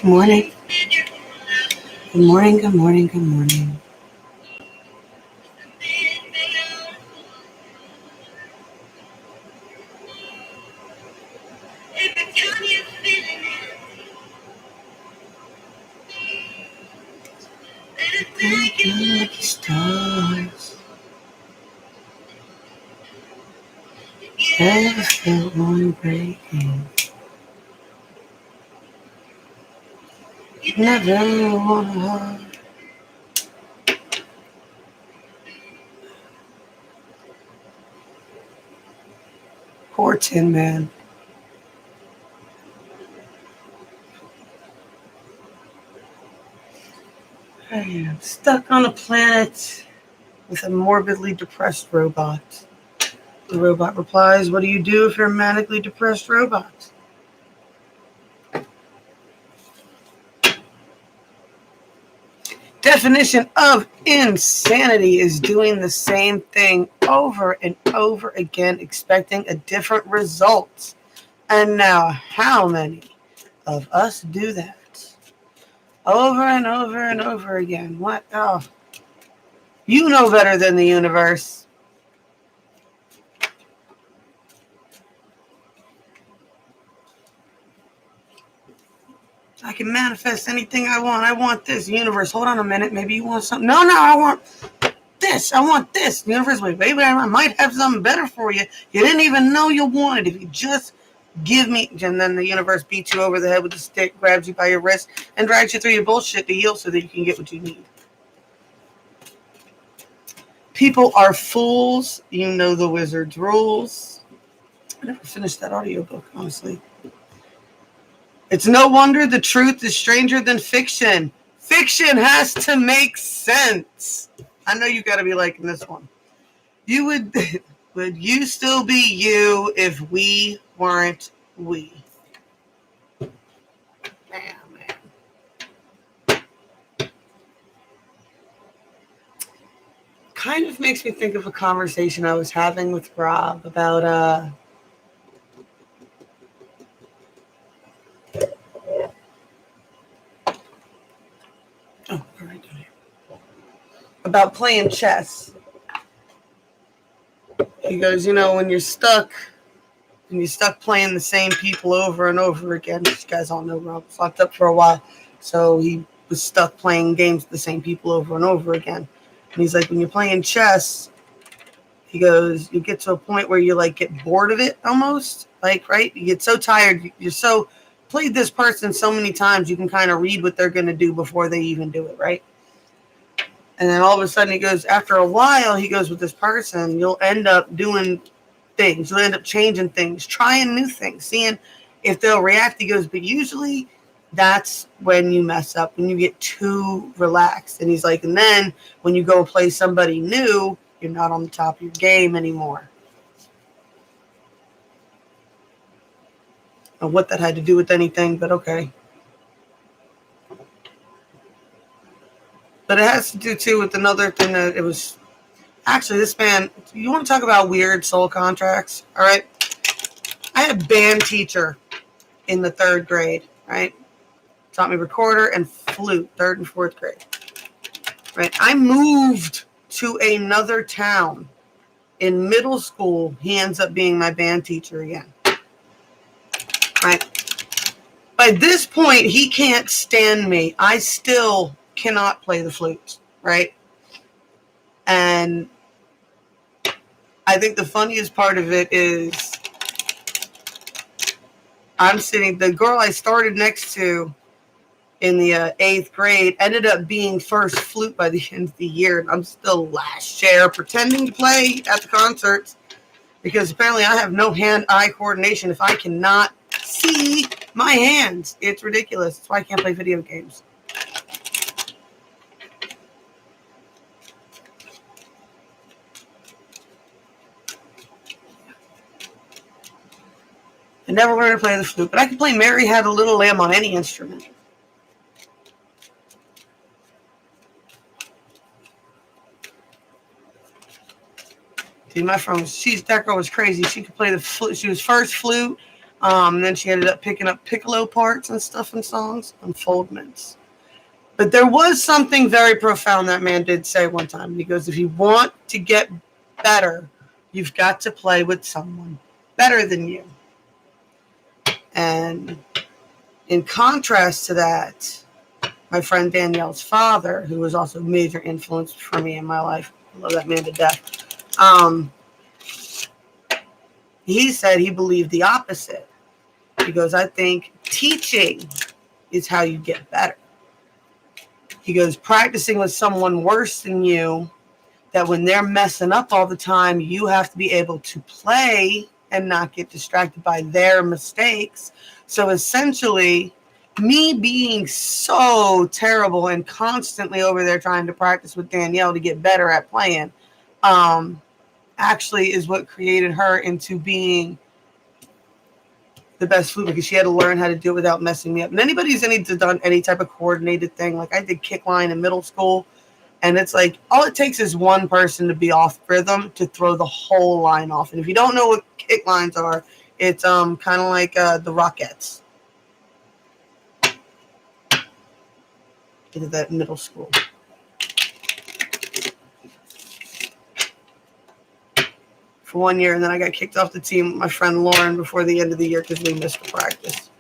Good morning. Good morning, good morning, good morning. Breaking like the stars. Never felt one breaking. Never wanna hug. Poor Tin Man. I am stuck on a planet with a morbidly depressed robot. The robot replies, "What do you do if you're a manically depressed robot?" Definition of insanity is doing the same thing over and over again, expecting a different result. And now, how many of us do that? Over and over and over again. What? Oh, you know better than the universe. I can manifest anything I want. I want this. Universe, hold on a minute. Maybe you want something. No, I want this. I want this. The universe, wait, maybe I might have something better for you. You didn't even know you wanted. If you just give me, and then the universe beats you over the head with a stick, grabs you by your wrist, and drags you through your bullshit to heal so that you can get what you need. People are fools. You know the wizard's rules. I never finished that audiobook, honestly. It's no wonder the truth is stranger than fiction. Fiction has to make sense. I know you got to be liking this one. You would you still be you if we weren't we? Man. Kind of makes me think of a conversation I was having with Rob about about playing chess. He goes, when you're stuck playing the same people over and over again. You guys all know Rob was locked up for a while, so he was stuck playing games with the same people over and over again. And he's like, when you're playing chess, he goes, you get to a point where you get bored of it almost, right? You get so tired, you're so played this person so many times, you can kind of read what they're going to do before they even do it, right? And then all of a sudden he goes, after a while, he goes, with this person, you'll end up doing things. You'll end up changing things, trying new things, seeing if they'll react. He goes, but usually that's when you mess up, when you get too relaxed. And he's like, and then when you go play somebody new, you're not on the top of your game anymore. I don't know what that had to do with anything, but okay. But it has to do, too, with another thing that it was... Actually, this man... You want to talk about weird soul contracts? All right? I had a band teacher in the 3rd grade, right? Taught me recorder and flute, 3rd and 4th grade. Right? I moved to another town. In middle school, he ends up being my band teacher again. Right? By this point, he can't stand me. I still cannot play the flute, right? And I think the funniest part of it is the girl I started next to in the 8th grade ended up being first flute by the end of the year. I'm still last chair pretending to play at the concerts because apparently I have no hand-eye coordination if I cannot see my hands. It's ridiculous. That's why I can't play video games. I never learned to play the flute, but I can play Mary Had a Little Lamb on any instrument. See, that girl was crazy. She could play the flute. She was first flute, Then she ended up picking up piccolo parts and stuff in songs, unfoldments. But there was something very profound that man did say one time. He goes, if you want to get better, you've got to play with someone better than you. And in contrast to that, my friend Danielle's father, who was also a major influence for me in my life, I love that man to death. He said he believed the opposite. He goes, I think teaching is how you get better. He goes, practicing with someone worse than you, that when they're messing up all the time, you have to be able to play and not get distracted by their mistakes. So essentially, me being so terrible and constantly over there trying to practice with Danielle to get better at playing, actually is what created her into being the best flute, because she had to learn how to do it without messing me up. And anybody who's done any type of coordinated thing, like I did kick line in middle school, and it's like all it takes is one person to be off rhythm to throw the whole line off. And if you don't know what kick lines are, it's kind of like the Rockettes. I did that in middle school. For 1 year, and then I got kicked off the team with my friend Lauren before the end of the year because we missed the practice.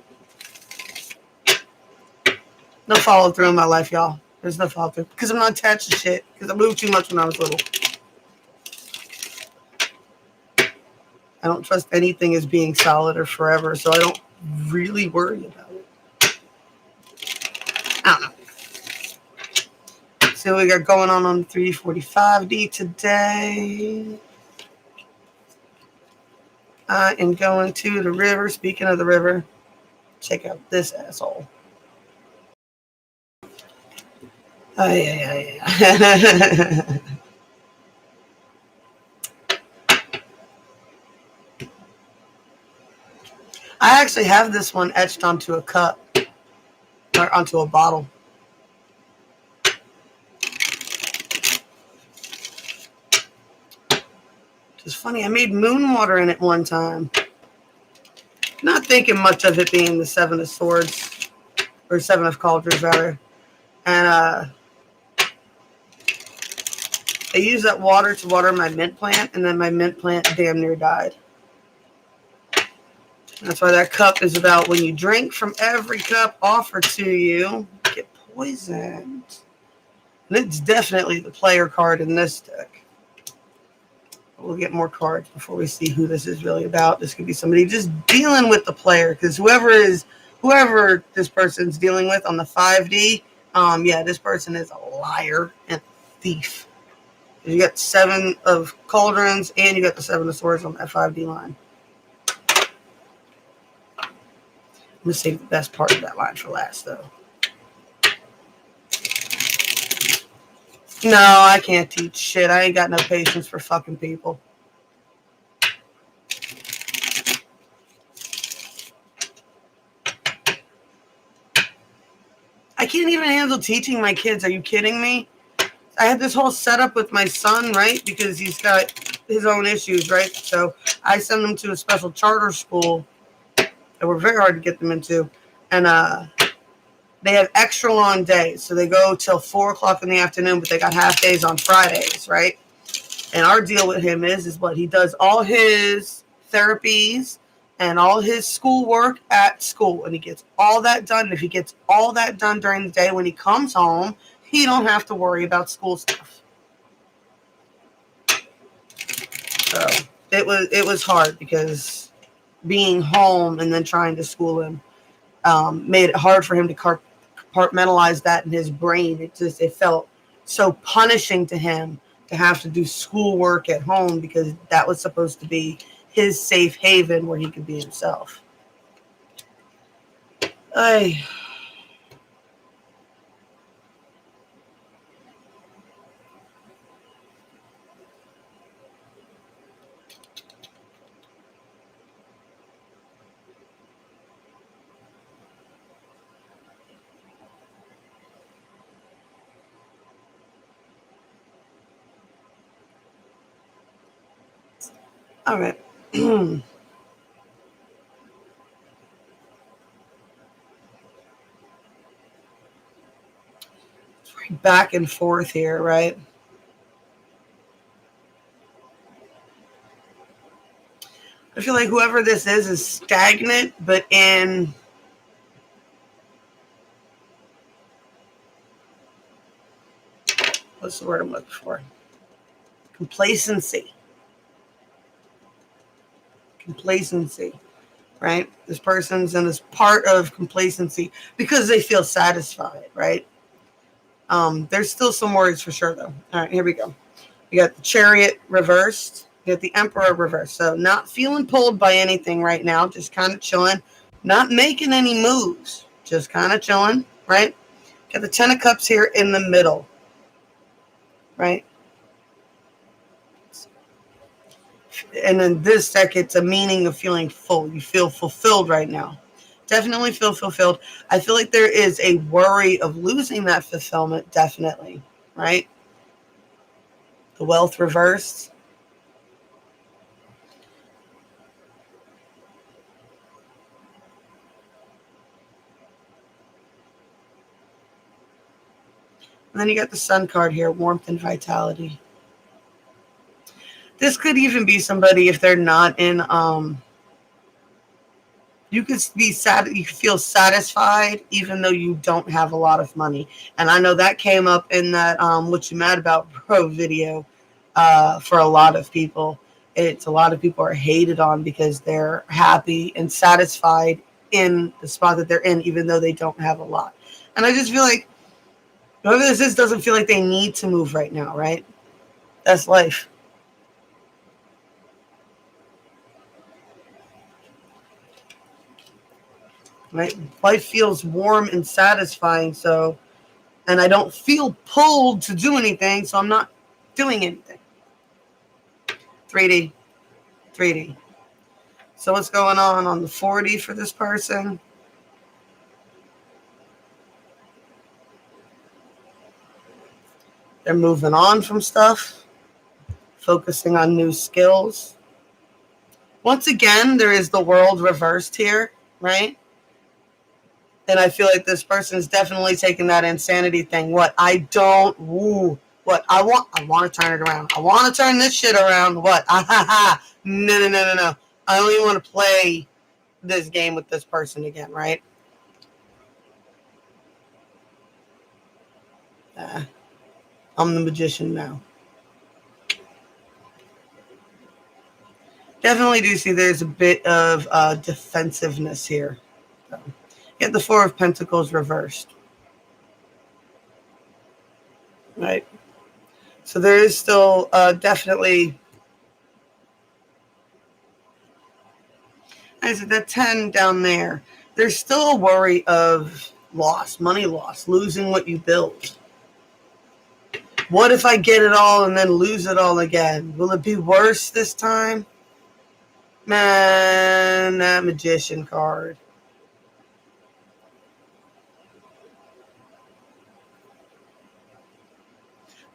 No follow through in my life, y'all. There's no follow through because I'm not attached to shit, because I moved too much when I was little. I don't trust anything as being solid or forever, so I don't really worry about it. I don't know. So we got going on 345D today. I am going to the river. Speaking of the river, check out this asshole. I actually have this one etched onto a cup or onto a bottle. It's funny, I made moon water in it one time. Not thinking much of it being the Seven of Swords, or Seven of Cauldrons rather. And I used that water to water my mint plant, and then my mint plant damn near died. That's why that cup is about when you drink from every cup offered to you, get poisoned. And it's definitely the player card in this deck. We'll get more cards before we see who this is really about. This could be somebody just dealing with the player, because whoever this person's dealing with on the 5D, yeah, this person is a liar and a thief. You got Seven of Cauldrons and you got the Seven of Swords on that 5D line. I'm gonna save the best part of that line for last, though. No, I can't teach shit. I ain't got no patience for fucking people. I can't even handle teaching my kids. Are you kidding me? I had this whole setup with my son, right? Because he's got his own issues, right? So I send him to a special charter school that were very hard to get them into. And they have extra long days. So they go till 4 o'clock in the afternoon, but they got half days on Fridays, right? And our deal with him is what he does all his therapies and all his schoolwork at school. And he gets all that done. And if he gets all that done during the day, when he comes home, he don't have to worry about school stuff. So it was hard because being home and then trying to school him made it hard for him to compartmentalize that in his brain. It felt so punishing to him to have to do schoolwork at home, because that was supposed to be his safe haven where he could be himself. All right. back and forth here, right? I feel like whoever this is stagnant, but in what's the word I'm looking for? Complacency. Complacency, right? This person's in this part of complacency because they feel satisfied, right? There's still some worries for sure, though. All right, here we go. You got the Chariot reversed. You got the Emperor reversed. So not feeling pulled by anything right now, just kind of chilling, not making any moves, just kind of chilling, right? Got the Ten of Cups here in the middle, right? And then this deck, it's a meaning of feeling full. You feel fulfilled right now. Definitely feel fulfilled. I feel like there is a worry of losing that fulfillment, definitely, right? The Wealth reversed. And then you got the Sun card here, warmth and vitality. This could even be somebody if they're not in, you could be sad, you could feel satisfied even though you don't have a lot of money. And I know that came up in that What You Mad About Bro video for a lot of people. It's a lot of people are hated on because they're happy and satisfied in the spot that they're in, even though they don't have a lot. And I just feel like whoever this is doesn't feel like they need to move right now, right? That's life. Right? Life feels warm and satisfying, so, and I don't feel pulled to do anything, so I'm not doing anything. 3D. 3D. So what's going on the 40 for this person? They're moving on from stuff, focusing on new skills. Once again, there is the World reversed here, right? And I feel like this person is definitely taking that insanity thing. What? I don't, what? I want to turn it around. I want to turn this shit around. What? No. I don't even want to play this game with this person again, right? I'm the magician now. Definitely do see there's a bit of defensiveness here. So. Get the Four of Pentacles reversed. Right? So there is still definitely, I said that 10 down there. There's still a worry of loss, money loss, losing what you built. What if I get it all and then lose it all again? Will it be worse this time? Man, that Magician card.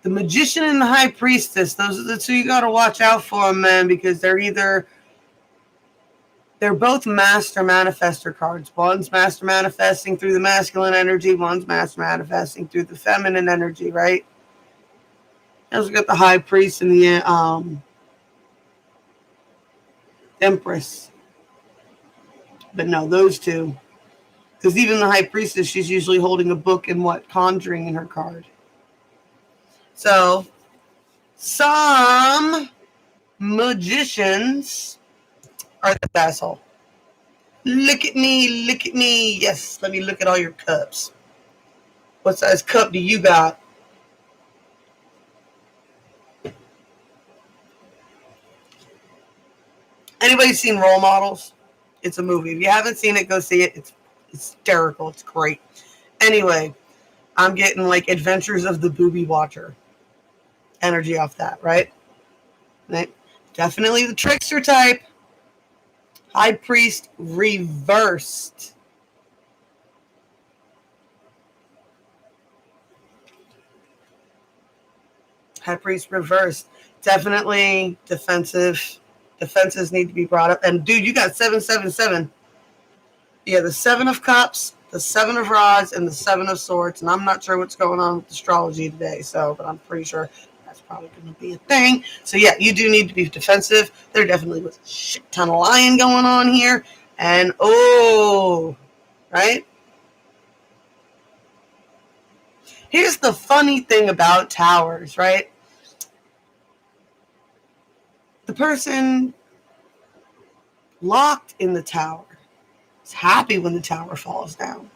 The Magician and the High Priestess, those are the two you got to watch out for, man, because they're both Master Manifestor cards. One's Master Manifesting through the masculine energy, one's Master Manifesting through the feminine energy, right? Also got the High Priest and the Empress. But no, those two. Because even the High Priestess, she's usually holding a book and Conjuring in her card. So, some magicians are the asshole. Look at me, look at me. Yes, let me look at all your cups. What size cup do you got? Anybody seen Role Models? It's a movie. If you haven't seen it, go see it. It's hysterical. It's great. Anyway, I'm getting like Adventures of the Booby Watcher energy off that, right? Definitely the trickster type. High Priest reversed. High Priest reversed. Definitely defensive. Defenses need to be brought up. And dude, you got 777. Yeah, the Seven of Cups, the Seven of Rods and the Seven of Swords, and I'm not sure what's going on with astrology today, but I'm pretty sure that's probably going to be a thing. So yeah, you do need to be defensive. There definitely was a shit ton of lying going on here, and right? Here's the funny thing about towers, right? The person locked in the tower is happy when the tower falls down.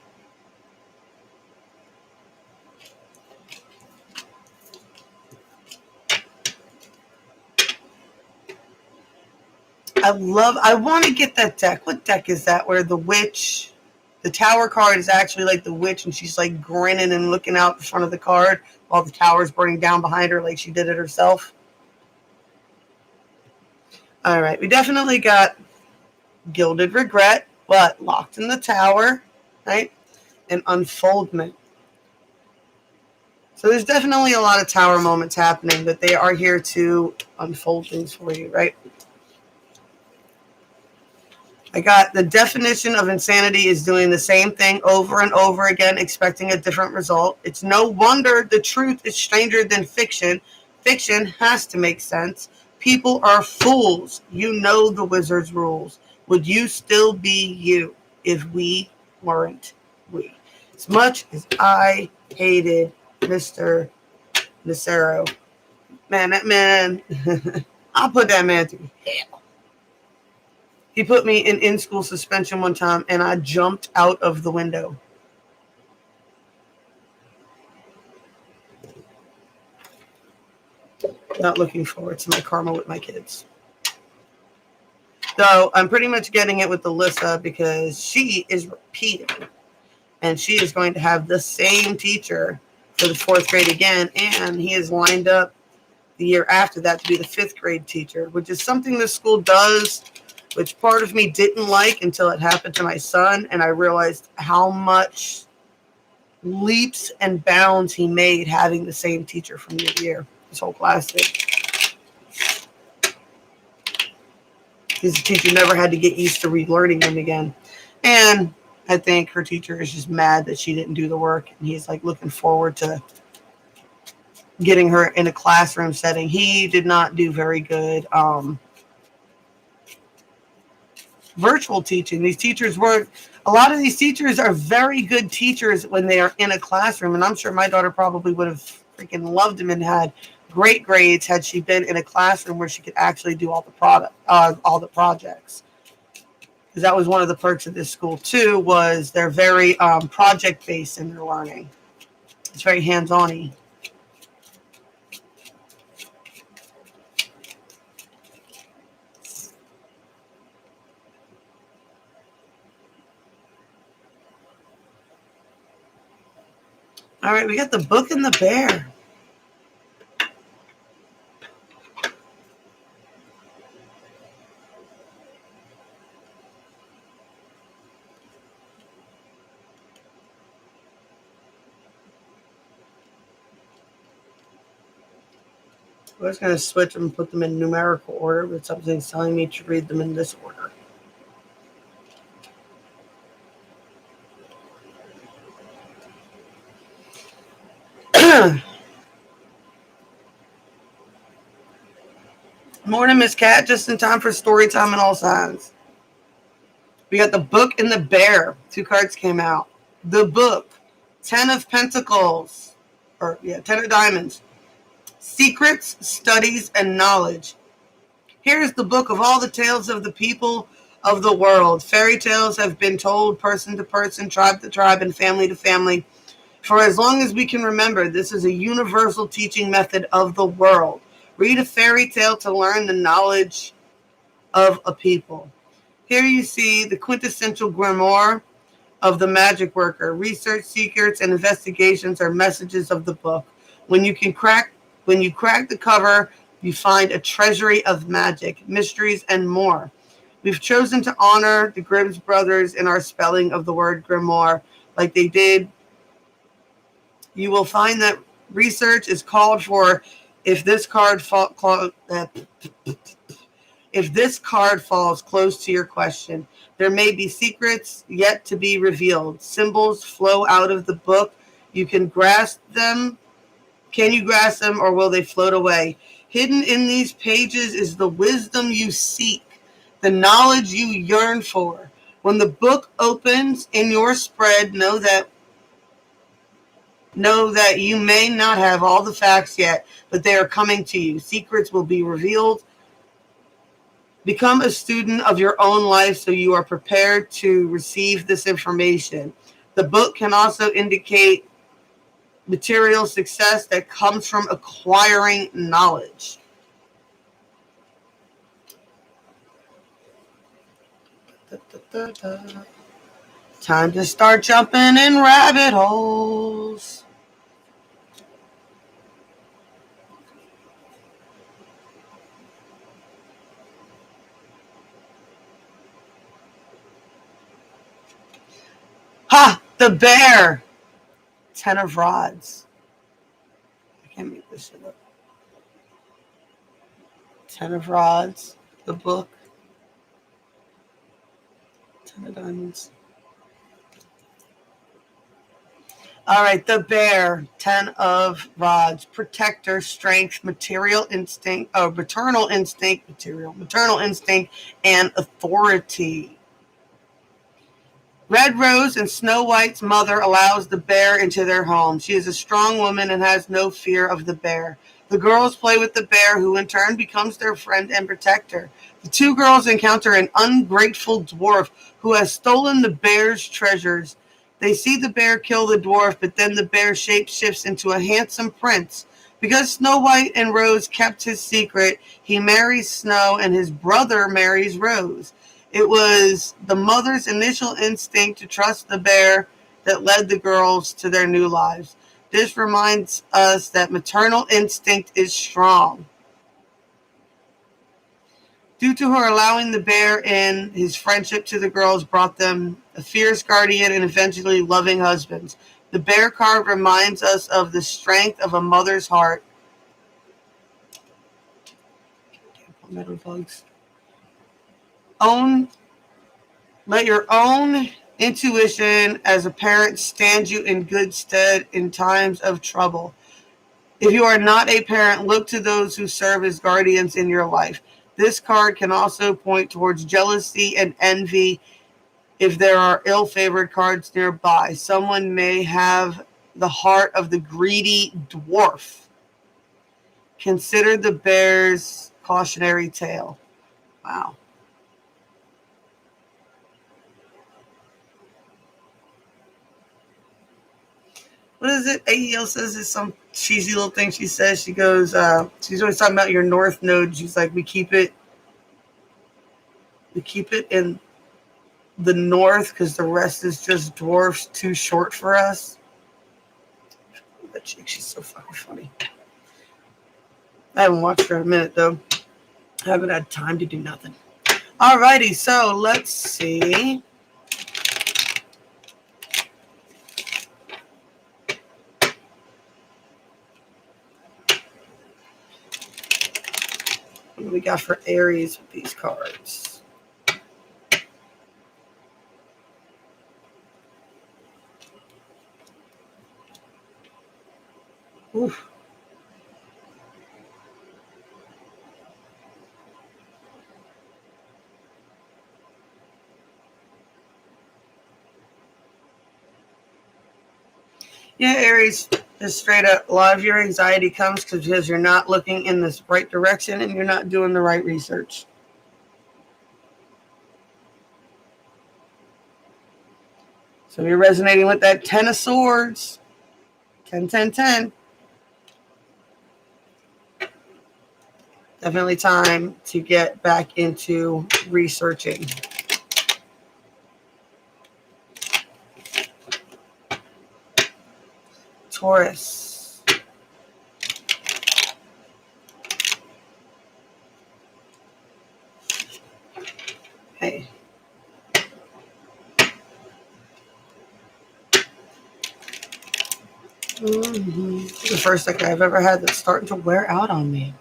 I want to get that deck. What deck is that where the witch, the tower card is actually like the witch and she's like grinning and looking out the front of the card while the tower's burning down behind her like she did it herself? All right, we definitely got Gilded Regret, but Locked in the Tower, right? And Unfoldment. So there's definitely a lot of tower moments happening, but they are here to unfold things for you, right? I got the definition of insanity is doing the same thing over and over again, expecting a different result. It's no wonder the truth is stranger than fiction. Fiction has to make sense. People are fools. You know the wizard's rules. Would you still be you if we weren't we? As much as I hated Mr. Nacero, man, I'll put that man through hell. He put me in in-school suspension one time, and I jumped out of the window. Not looking forward to my karma with my kids. So I'm pretty much getting it with Alyssa because she is repeating. And she is going to have the same teacher for the 4th grade again. And he is lined up the year after that to be the 5th grade teacher, which is something this school does, which part of me didn't like until it happened to my son. And I realized how much leaps and bounds he made having the same teacher from year to year. His whole class did. His teacher never had to get used to relearning him again. And I think her teacher is just mad that she didn't do the work. And he's like looking forward to getting her in a classroom setting. He did not do very good virtual teaching. These teachers weren't, a lot of these teachers are very good teachers when they are in a classroom. And I'm sure my daughter probably would have freaking loved him and had great grades had she been in a classroom where she could actually do all the projects. Because that was one of the perks of this school too, was they're very project based in their learning. It's very hands-on-y. All right, we got the Book and the Bear. I was going to switch them and put them in numerical order, but something's telling me to read them in this order. Morning, Miss Cat. Just in time for story time and all signs. We got the Book and the Bear. 2 cards came out. The Book. 10 of Pentacles. 10 of Diamonds. Secrets, studies, and knowledge. Here's the book of all the tales of the people of the world. Fairy tales have been told person to person, tribe to tribe, and family to family. For as long as we can remember, this is a universal teaching method of the world. Read a fairy tale to learn the knowledge of a people. Here you see the quintessential grimoire of the magic worker. Research, secrets, and investigations are messages of the book. When you crack the cover, you find a treasury of magic, mysteries, and more. We've chosen to honor the Grimm's brothers in our spelling of the word grimoire like they did. You will find that research is called for if this card If this card falls close to your question, there may be secrets yet to be revealed. Symbols flow out of the book. You can grasp them. Can you grasp them, or will they float away? Hidden in these pages is the wisdom you seek, the knowledge you yearn for. When the book opens in your spread, know that you may not have all the facts yet, but they are coming to you. Secrets will be revealed. Become a student of your own life so you are prepared to receive this information. The book can also indicate material success that comes from acquiring knowledge. Time to start jumping in rabbit holes. Ha! The bear! 10 of rods. I can't make this shit up. 10 of rods. The book. 10 of diamonds. All right, the bear, 10 of rods, protector, strength, maternal instinct, and authority. Red Rose and Snow White's mother allows the bear into their home. She is a strong woman and has no fear of the bear. The girls play with the bear, who in turn becomes their friend and protector. The two girls encounter an ungrateful dwarf who has stolen the bear's treasures. They see the bear kill the dwarf, but then the bear shapeshifts into a handsome prince. Because Snow White and Rose kept his secret, he marries Snow and his brother marries Rose. It was the mother's initial instinct to trust the bear that led the girls to their new lives. This reminds us that maternal instinct is strong. Due to her allowing the bear in, his friendship to the girls brought them a fierce guardian and eventually loving husbands. The bear card reminds us of the strength of a mother's heart. Metal bugs. Let your own intuition as a parent stand you in good stead in times of trouble. If you are not a parent, look to those who serve as guardians in your life. This card can also point towards jealousy and envy if there are ill-favored cards nearby. Someone may have the heart of the greedy dwarf. Consider the bear's cautionary tale. Wow. What is it? AEL says it's some cheesy little thing she says. She goes, she's always talking about your north node. She's like, we keep it in the north because the rest is just dwarfs too short for us. That chick, she's so fucking funny. I haven't watched her in a minute though. I haven't had time to do nothing. Alrighty, so let's see. What do we got for Aries with these cards? Oof. Yeah, Aries, just straight up, a lot of your anxiety comes because you're not looking in this right direction and you're not doing the right research. So you're resonating with that 10 of Swords. 10, 10, 10. Definitely time to get back into researching. Taurus. Hey. The first deck I've ever had that's starting to wear out on me.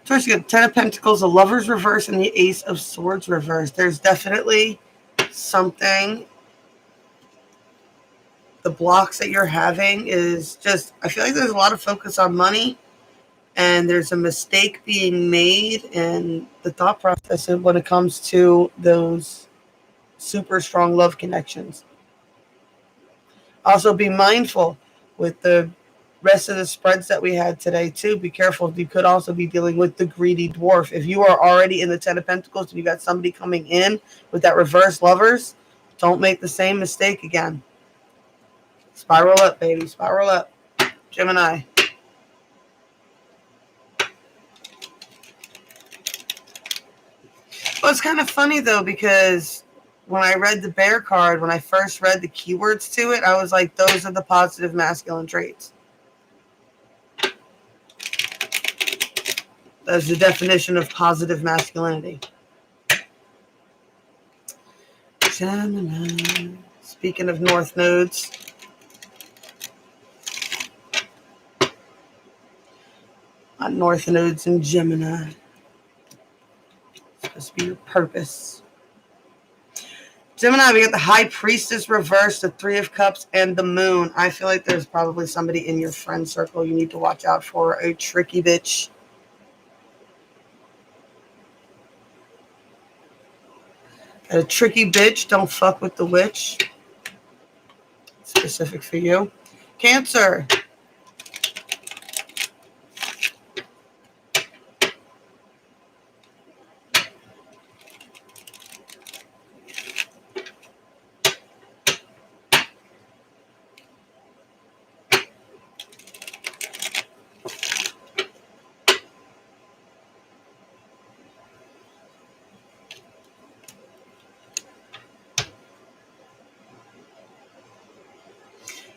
First, you get 10 of Pentacles, the Lovers reverse, and the Ace of Swords reverse. There's definitely something. The blocks that you're having is just, I feel like there's a lot of focus on money, and there's a mistake being made in the thought process when it comes to those super strong love connections. Also, be mindful with the rest of the spreads that we had today too. Be careful. You could also be dealing with the greedy dwarf. If you are already in the 10 of Pentacles and you got somebody coming in with that reverse Lovers, don't make the same mistake again. Spiral up, baby. Spiral up. Gemini. Well, it's kind of funny though, because when I read the bear card, when I first read the keywords to it, I was like, those are the positive masculine traits. That's the definition of positive masculinity. Gemini. Speaking of north nodes. On north nodes in Gemini. It's supposed to be your purpose. Gemini, we got the High Priestess reverse, the Three of Cups, and the Moon. I feel like there's probably somebody in your friend circle you need to watch out for. A tricky bitch. Got a tricky bitch. Don't fuck with the witch. Specific for you. Cancer.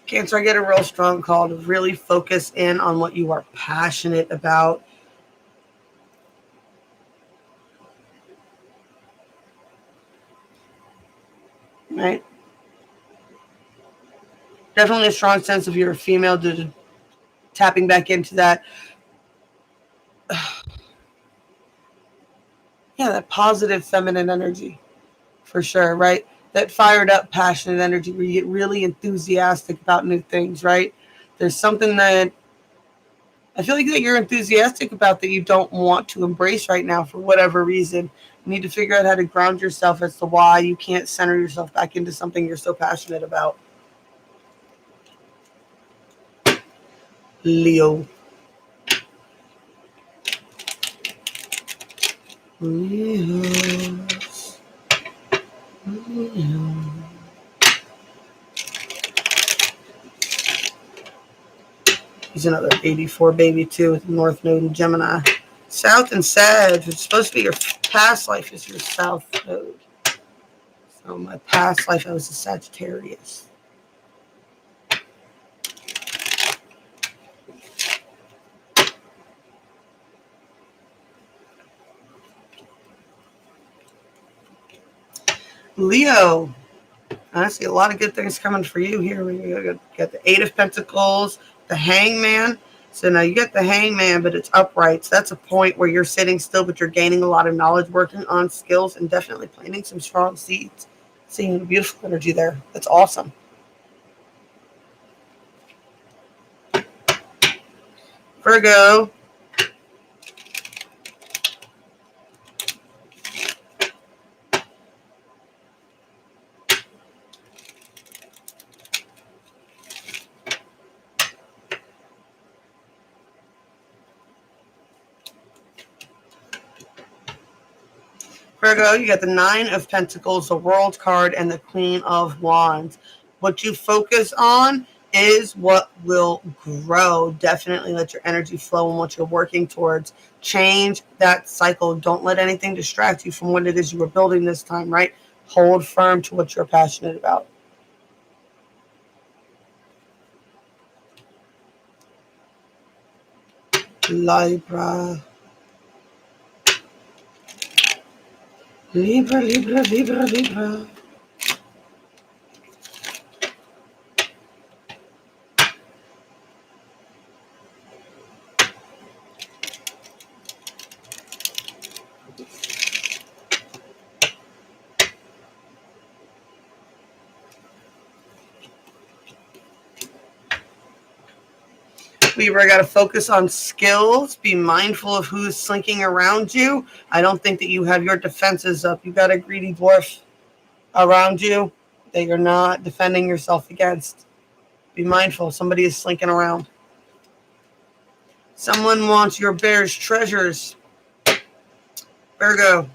Cancer, I get a real strong call to really focus in on what you are passionate about. Right? Definitely a strong sense of you're a female, to tapping back into that. Yeah, that positive feminine energy. For sure, right? That fired up, passionate energy where you get really enthusiastic about new things, right? There's something that I feel like that you're enthusiastic about that you don't want to embrace right now for whatever reason. You need to figure out how to ground yourself as to why you can't center yourself back into something you're so passionate about. Leo. Leos. Leo. He's another 84 baby too with North Node and Gemini. South and Sag. It's supposed to be your past life is your South Node. So my past life I was a Sagittarius. Leo. I see a lot of good things coming for you here. We got the Eight of Pentacles, the Hangman. So now you get the Hangman, but it's upright. So that's a point where you're sitting still, but you're gaining a lot of knowledge, working on skills, and definitely planting some strong seeds. Seeing beautiful energy there. That's awesome. Virgo. Virgo, you got the Nine of Pentacles, the World card, and the Queen of Wands. What you focus on is what will grow. Definitely let your energy flow in what you're working towards. Change that cycle. Don't let anything distract you from what it is you were building this time, right? Hold firm to what you're passionate about. Libra. Libra, Libra, Libra, Libra. Libra, I got to focus on skills. Be mindful of who's slinking around you. I don't think that you have your defenses up. You got a greedy dwarf around you that you're not defending yourself against. Be mindful. Somebody is slinking around. Someone wants your bear's treasures. Virgo.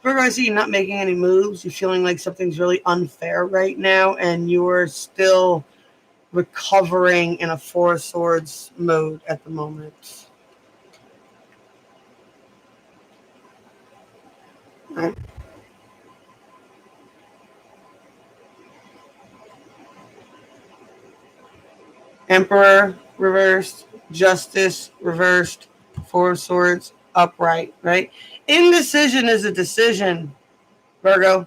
Virgo, I see you not making any moves. You're feeling like something's really unfair right now, and you're still recovering in a Four of Swords mode at the moment. Right. Emperor reversed, Justice reversed, Four of Swords upright, right? Indecision is a decision, Virgo.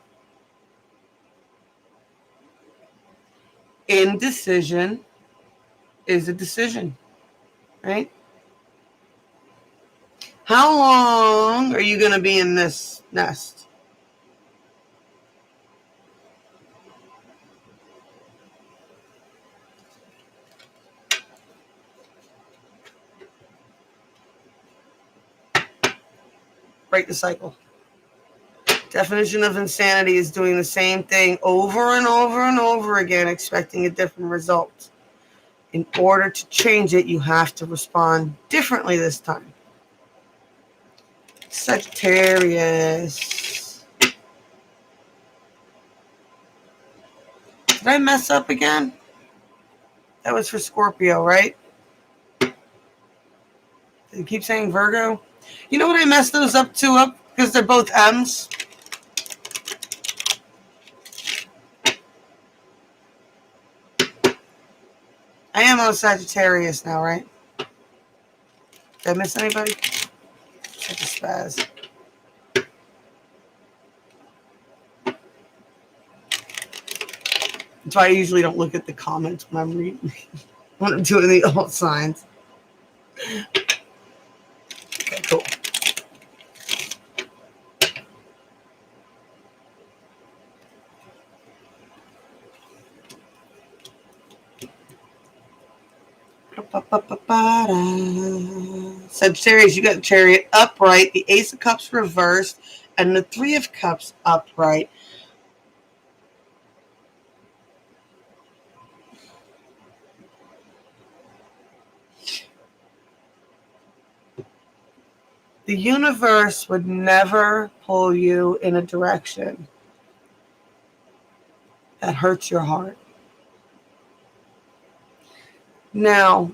Indecision is a decision, right? How long are you going to be in this nest? Break the cycle. Definition of insanity is doing the same thing over and over and over again, expecting a different result. In order to change it, you have to respond differently this time. Sagittarius. Did I mess up again? That was for Scorpio, right? Did you keep saying Virgo? You know what I messed those up because they're both M's? I am on Sagittarius now, right? Did I miss anybody? Such a spaz. That's why I usually don't look at the comments when I'm reading, when I'm doing the alt signs. Okay, cool. Sagittarius, you got the Chariot upright, the Ace of Cups reversed, and the Three of Cups upright. The universe would never pull you in a direction that hurts your heart. Now,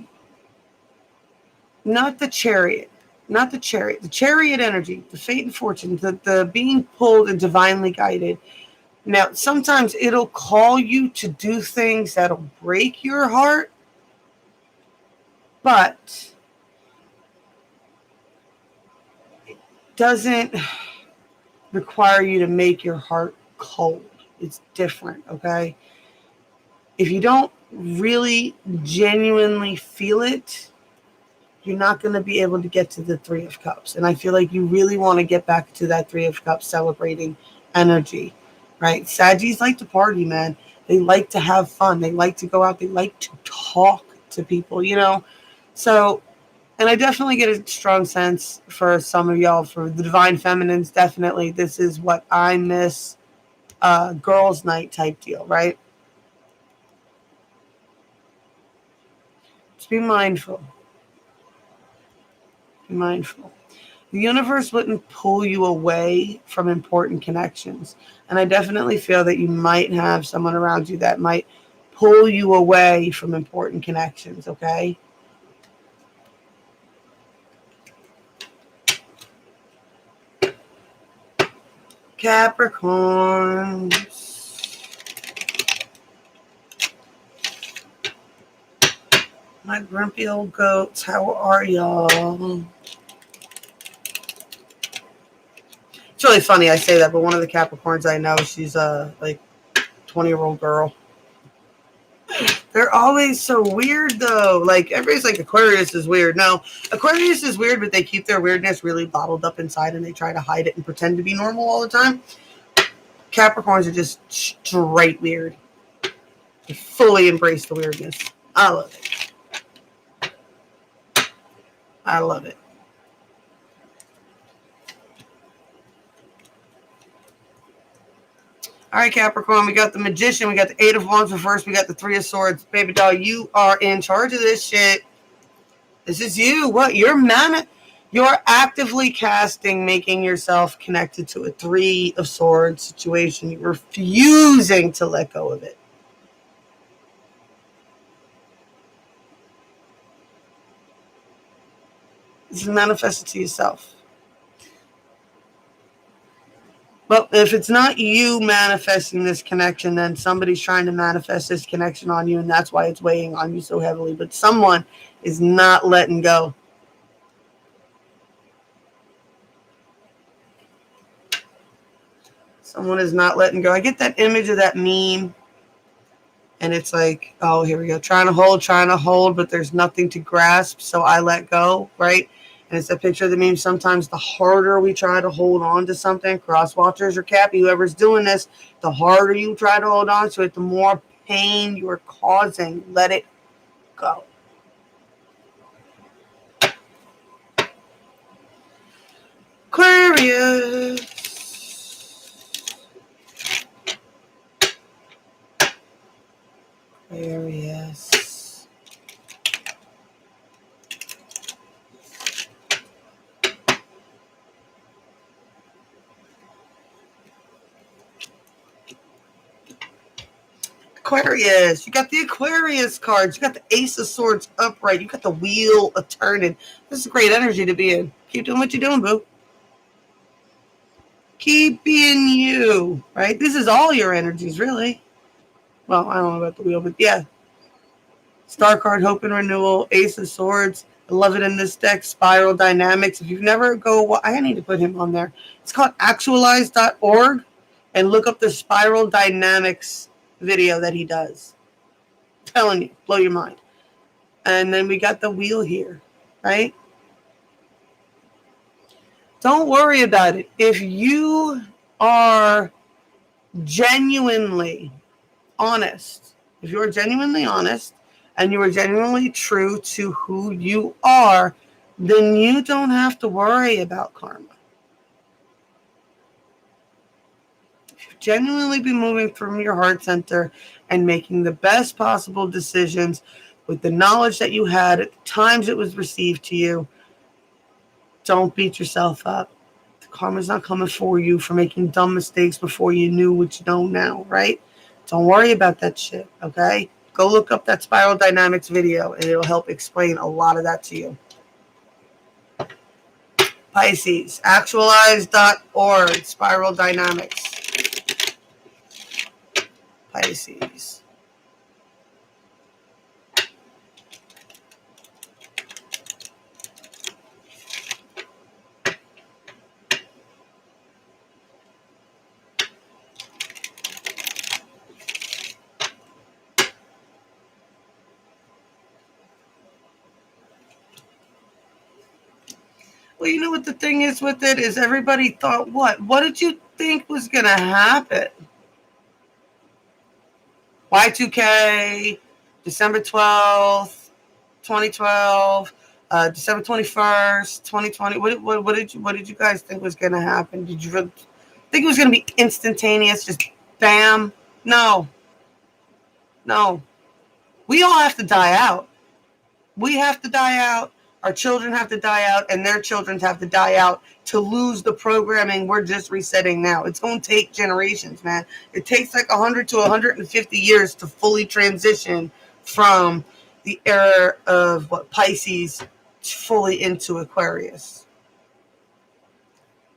not the Chariot, the Chariot energy, the fate and fortune, the being pulled and divinely guided. Now, sometimes it'll call you to do things that'll break your heart, but it doesn't require you to make your heart cold. It's different, okay? If you don't really genuinely feel it, you're not going to be able to get to the Three of Cups. And I feel like you really want to get back to that Three of Cups celebrating energy, right? Saggies like to party, man. They like to have fun. They like to go out. They like to talk to people, you know? So, and I definitely get a strong sense for some of y'all, for the Divine Feminines, definitely. This is what I miss, girls' night type deal, right? Just be mindful. Be mindful. The universe wouldn't pull you away from important connections. And I definitely feel that you might have someone around you that might pull you away from important connections, okay? Capricorns. My grumpy old goats, how are y'all? It's really funny I say that, but one of the Capricorns I know, she's like 20-year-old girl. They're always so weird, though. Like, everybody's like, Aquarius is weird. No, Aquarius is weird, but they keep their weirdness really bottled up inside, and they try to hide it and pretend to be normal all the time. Capricorns are just straight weird. They fully embrace the weirdness. I love it. I love it. All right, Capricorn, we got the Magician. We got the Eight of Wands reversed. We got the Three of Swords. Baby doll, you are in charge of this shit. This is you. What? You're actively casting, making yourself connected to a Three of Swords situation. You're refusing to let go of it. This is manifested to yourself. Well, if it's not you manifesting this connection, then somebody's trying to manifest this connection on you, and that's why it's weighing on you so heavily. But someone is not letting go. Someone is not letting go. I get that image of that meme, and it's like, oh, here we go. Trying to hold, but there's nothing to grasp, so I let go, right? And it's a picture of the meme. Sometimes the harder we try to hold on to something, cross watchers or Cappy, whoever's doing this, the harder you try to hold on to it, the more pain you're causing. Let it go. Aquarius. Aquarius. Aquarius. You got the Aquarius cards. You got the Ace of Swords upright. You got the Wheel of Turning. This is great energy to be in. Keep doing what you're doing, boo. Keep being you, right? This is all your energies, really. Well, I don't know about the wheel, but yeah. Star card, Hope and Renewal, Ace of Swords. I love it in this deck. Spiral Dynamics. If you've never I need to put him on there. It's called actualize.org, and look up the Spiral Dynamics video that he does. I'm telling you, blow your mind. And then we got the wheel here, right? Don't worry about it. If you are genuinely honest, and you are genuinely true to who you are, then you don't have to worry about karma. Genuinely be moving from your heart center and making the best possible decisions with the knowledge that you had at the times it was received to you. Don't beat yourself up. The karma's not coming for you for making dumb mistakes before you knew what you know now, right? Don't worry about that shit, okay? Go look up that Spiral Dynamics video, and it'll help explain a lot of that to you. Pisces, actualize.org, Spiral Dynamics. Pisces. Well, you know what the thing is with it is everybody thought what? What did you think was going to happen? Y2K, December 12th, 2012, December 21st, 2020. What did you guys think was going to happen? Did you really think it was going to be instantaneous? Just bam? No. We all have to die out. We have to die out. Our children have to die out, and their children have to die out to lose the programming we're just resetting now. It's going to take generations, man. It takes like 100 to 150 years to fully transition from the era of Pisces fully into Aquarius.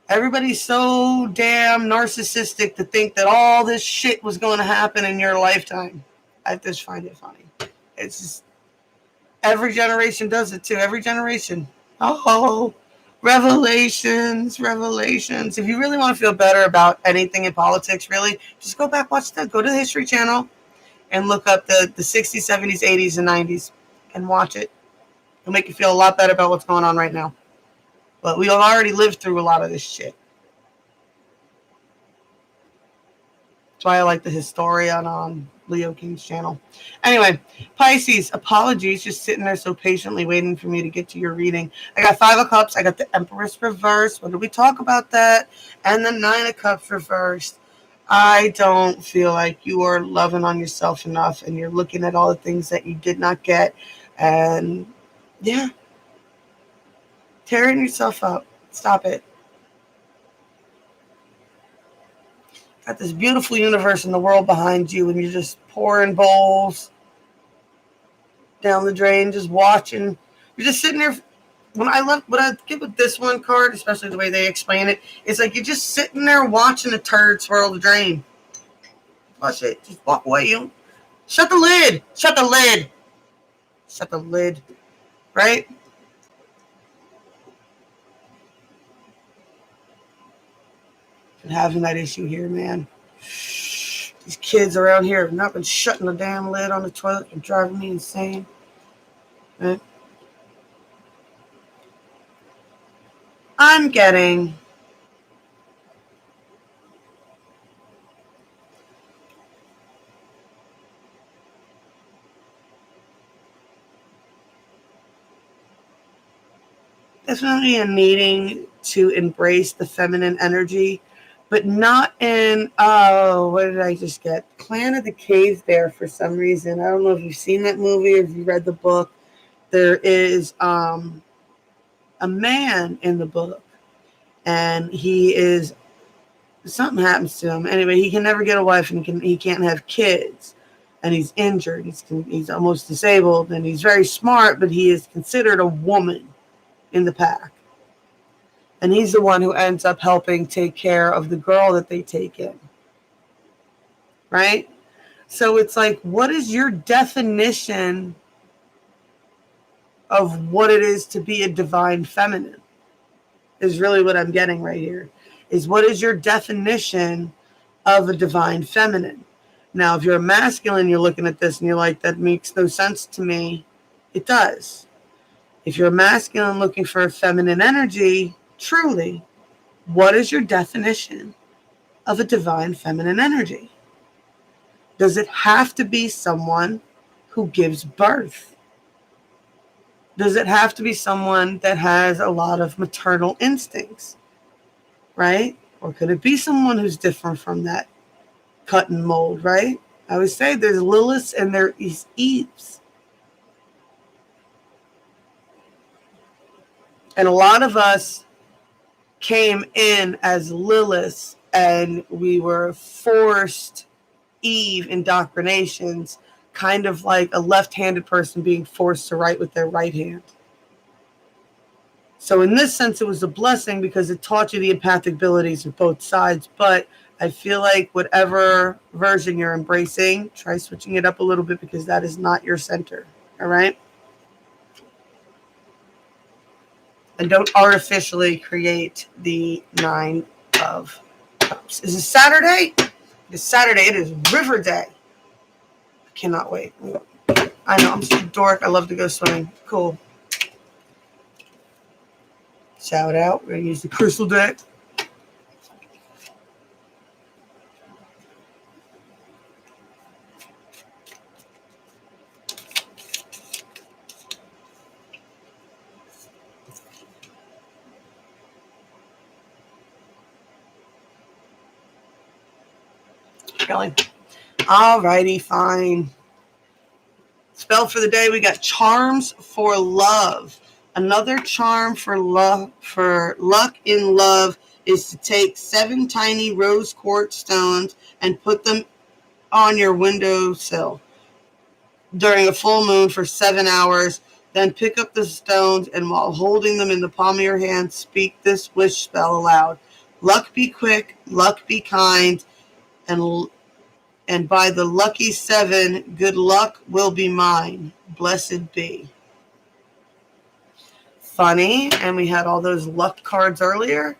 Everybody's so damn narcissistic to think that all this shit was going to happen in your lifetime. I just find it funny. It's just... Every generation does it too. Every generation. Oh, revelations. If you really want to feel better about anything in politics, really, just go back, watch that. Go to the History Channel and look up the 60s, 70s, 80s, and 90s and watch it. It'll make you feel a lot better about what's going on right now. But we have already lived through a lot of this shit. That's why I like the Historian on Leo King's channel. Anyway, Pisces, apologies, just sitting there so patiently waiting for me to get to your reading. I got 5 of Cups. I got the Empress reversed. When did we talk about that? And the 9 of Cups reversed. I don't feel like you are loving on yourself enough, and you're looking at all the things that you did not get. And yeah, tearing yourself up. Stop it. Got this beautiful universe in the world behind you, and you're just pouring bowls down the drain, just watching. You're just sitting there. What I get with this one card, especially the way they explain it, is like you're just sitting there watching a turd swirl the drain. Watch it. Just walk away. You shut the lid. Shut the lid. Shut the lid. Right? Been having that issue here, man. These kids around here have not been shutting the damn lid on the toilet and driving me insane. Right? I'm getting definitely a needing to embrace the feminine energy, but not in, what did I just get? Clan of the Cave Bear for some reason. I don't know if you've seen that movie or if you read the book. There is a man in the book, and something happens to him. Anyway, he can never get a wife, and he can't have kids, and he's injured. He's almost disabled, and he's very smart, but he is considered a woman in the pack. And he's the one who ends up helping take care of the girl that they take in. Right? So it's like, what is your definition of what it is to be a divine feminine? Is really what I'm getting right here. Is what is your definition of a divine feminine? Now, if you're a masculine, you're looking at this and you're like, that makes no sense to me. It does. If you're a masculine looking for a feminine energy, truly, what is your definition of a divine feminine energy? Does it have to be someone who gives birth? Does it have to be someone that has a lot of maternal instincts? Right? Or could it be someone who's different from that cut and mold, right? I always say there's Liliths and there is Eves. And a lot of us came in as Liliths, and we were forced Eve indoctrinations, kind of like a left-handed person being forced to write with their right hand. So in this sense, it was a blessing because it taught you the empathic abilities of both sides. But I feel like whatever version you're embracing, try switching it up a little bit because that is not your center. All right? And don't artificially create the 9 of Cups. Is it Saturday? It's Saturday. It is River Day. I cannot wait. I know, I'm such a dork. I love to go swimming. Cool. Shout out. We're going to use the crystal deck. Going. Alrighty, fine. Spell for the day, we got Charms for Love. Another charm for luck in love is to take 7 tiny rose quartz stones and put them on your windowsill during a full moon for 7 hours. Then pick up the stones and while holding them in the palm of your hand, speak this wish spell aloud. Luck be quick, luck be kind, and by the lucky 7, good luck will be mine. Blessed be. funny. And we had all those luck cards earlier.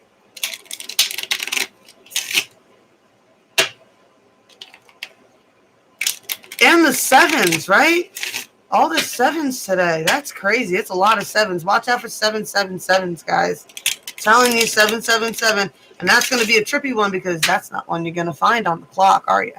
And the sevens, right? All the sevens today. That's crazy. It's a lot of sevens. Watch out for 777s, guys. I'm telling you, 777. And that's going to be a trippy one because that's not one you're going to find on the clock, are you?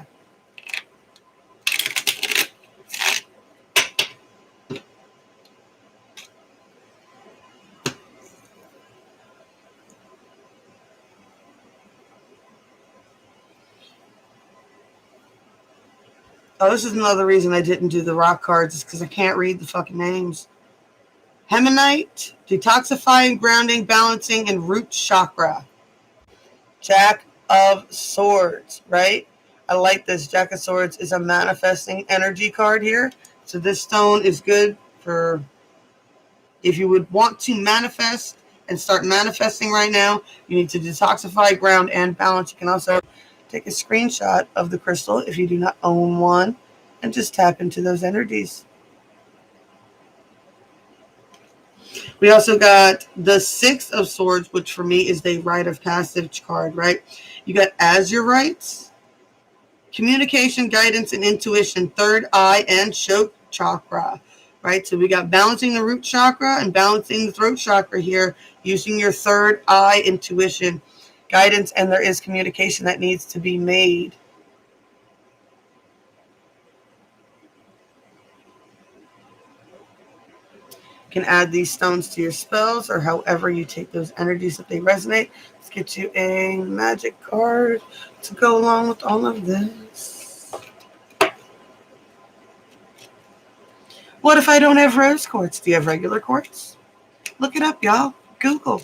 Oh, this is another reason I didn't do the rock cards is because I can't read the fucking names. Hemonite, detoxifying, grounding, balancing, and root chakra. Jack of Swords, right? I like this. Jack of Swords is a manifesting energy card here. So this stone is good for if you would want to manifest and start manifesting right now. You need to detoxify, ground, and balance. You can also take a screenshot of the crystal if you do not own one and just tap into those energies. We also got the Six of Swords, which for me is the rite of passage card, right? You got Azurites, communication, guidance, and intuition, third eye, and choke chakra, right? So we got balancing the root chakra and balancing the throat chakra here using your third eye, intuition, guidance, and there is communication that needs to be made. You can add these stones to your spells or however you take those energies that they resonate. Let's get you a magic card to go along with all of this. What if I don't have rose quartz? Do you have regular quartz? Look it up, y'all. Google.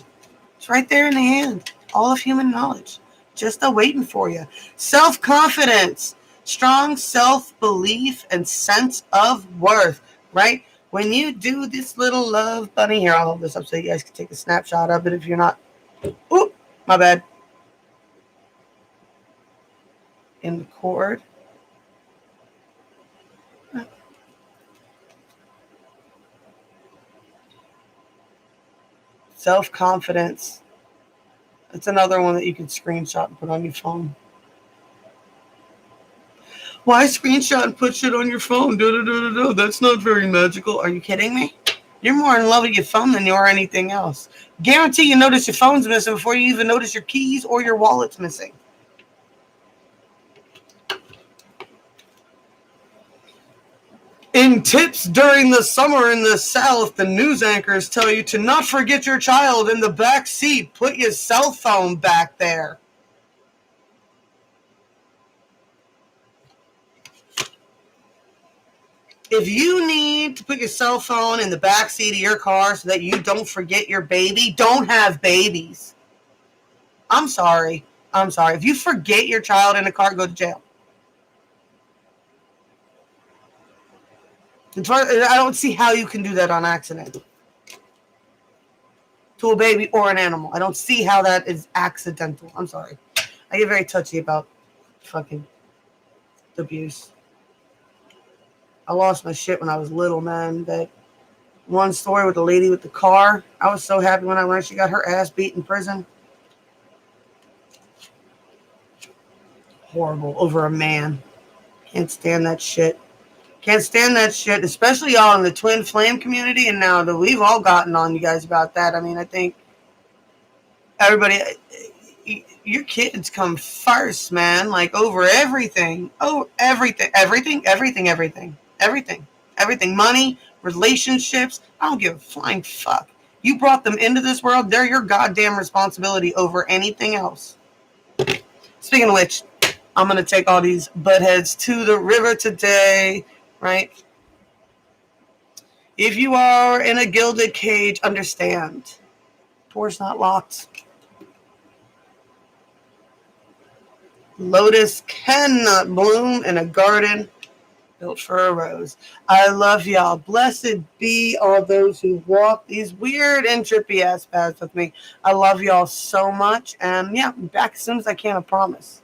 It's right there in the hand. All of human knowledge. Just waiting for you. Self-confidence. Strong self-belief and sense of worth, right? When you do this little love bunny, here, I'll hold this up so you guys can take a snapshot of it if you're not. Oop, my bad. In the cord. Self-confidence. It's another one that you can screenshot and put on your phone. Why screenshot and put shit on your phone? That's not very magical. Are you kidding me? You're more in love with your phone than you are anything else. Guarantee you notice your phone's missing before you even notice your keys or your wallet's missing. In tips during the summer in the South, the news anchors tell you to not forget your child in the back seat. Put your cell phone back there. If you need to put your cell phone in the back seat of your car so that you don't forget your baby, don't have babies. I'm sorry. If you forget your child in a car, go to jail. I don't see how you can do that on accident. To a baby or an animal. I don't see how that is accidental. I'm sorry. I get very touchy about fucking abuse. I lost my shit when I was little, man. That one story with the lady with the car. I was so happy when I learned she got her ass beat in prison. Horrible. Over a man. Can't stand that shit. Can't stand that shit, especially y'all in the twin flame community. And now that we've all gotten on you guys about that. I mean, I think everybody, your kids come first, man. Like over everything. Oh, everything. Money, relationships. I don't give a flying fuck. You brought them into this world. They're your goddamn responsibility over anything else. Speaking of which, I'm going to take all these buttheads to the river today, right? If you are in a gilded cage, understand. Door's not locked. Lotus cannot bloom in a garden built for a rose. I love y'all. Blessed be all those who walk these weird and trippy ass paths with me. I love y'all so much. And yeah, back as soon as I can, I promise.